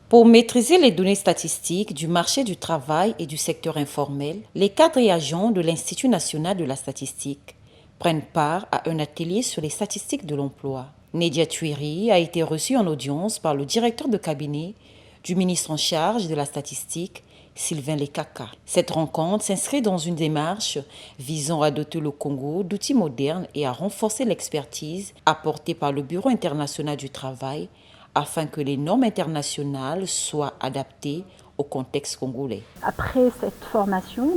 Pour maîtriser les données statistiques du marché du travail et du secteur informel, les cadres et agents de l'Institut national de la statistique prennent part à un atelier sur les statistiques de l'emploi. Nedia Tuiri a été reçue en audience par le directeur de cabinet du ministre en charge de la statistique, Sylvain Lekaka. Cette rencontre s'inscrit dans une démarche visant à doter le Congo d'outils modernes et à renforcer l'expertise apportée par le Bureau international du travail afin que les normes internationales soient adaptées au contexte congolais. Après cette formation,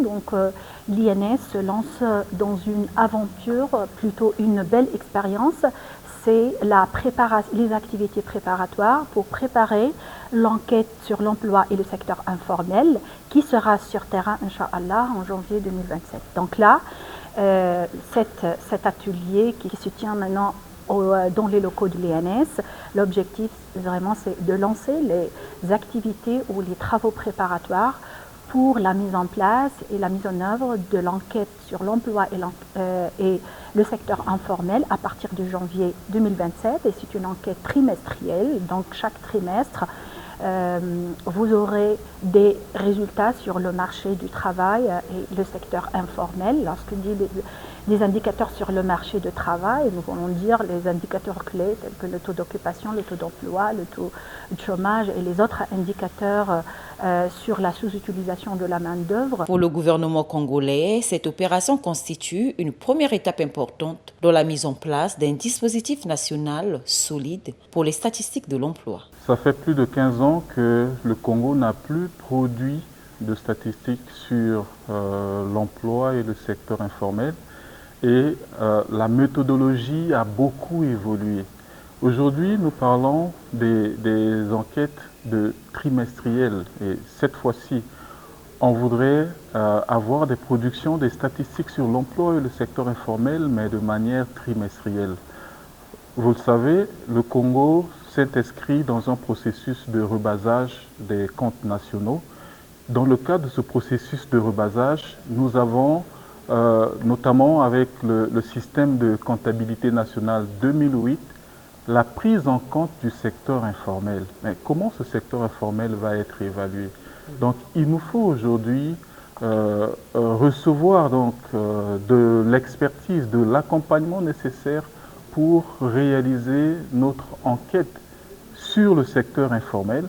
l'INS se lance dans une aventure, plutôt une belle expérience. C'est les activités préparatoires pour préparer l'enquête sur l'emploi et le secteur informel qui sera sur terrain, Inch'Allah, en janvier 2027. Donc là, cet atelier qui se tient maintenant dans les locaux de l'INS, l'objectif vraiment c'est de lancer les activités ou les travaux préparatoires pour la mise en place et la mise en œuvre de l'enquête sur l'emploi et le secteur informel à partir de janvier 2027. Et c'est une enquête trimestrielle, donc chaque trimestre, vous aurez des résultats sur le marché du travail et le secteur informel. Lorsqu'on dit des indicateurs sur le marché du travail, nous voulons dire les indicateurs clés tels que le taux d'occupation, le taux d'emploi, le taux de chômage et les autres indicateurs sur la sous-utilisation de la main-d'œuvre. Pour le gouvernement congolais, cette opération constitue une première étape importante dans la mise en place d'un dispositif national solide pour les statistiques de l'emploi. Ça fait plus de 15 ans que le Congo n'a plus produit de statistiques sur l'emploi et le secteur informel. Et la méthodologie a beaucoup évolué. Aujourd'hui, nous parlons des enquêtes trimestrielles. Et cette fois-ci, on voudrait avoir des productions, des statistiques sur l'emploi et le secteur informel, mais de manière trimestrielle. Vous le savez, le Congo s'est inscrit dans un processus de rebasage des comptes nationaux. Dans le cadre de ce processus de rebasage, nous avons notamment avec le système de comptabilité nationale 2008, la prise en compte du secteur informel. Mais comment ce secteur informel va être évalué? Donc il nous faut aujourd'hui recevoir de l'expertise, de l'accompagnement nécessaire pour réaliser notre enquête sur le secteur informel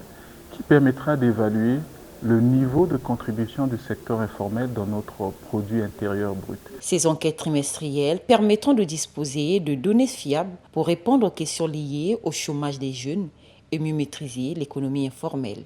qui permettra d'évaluer le niveau de contribution du secteur informel dans notre produit intérieur brut. Ces enquêtes trimestrielles permettront de disposer de données fiables pour répondre aux questions liées au chômage des jeunes et mieux maîtriser l'économie informelle.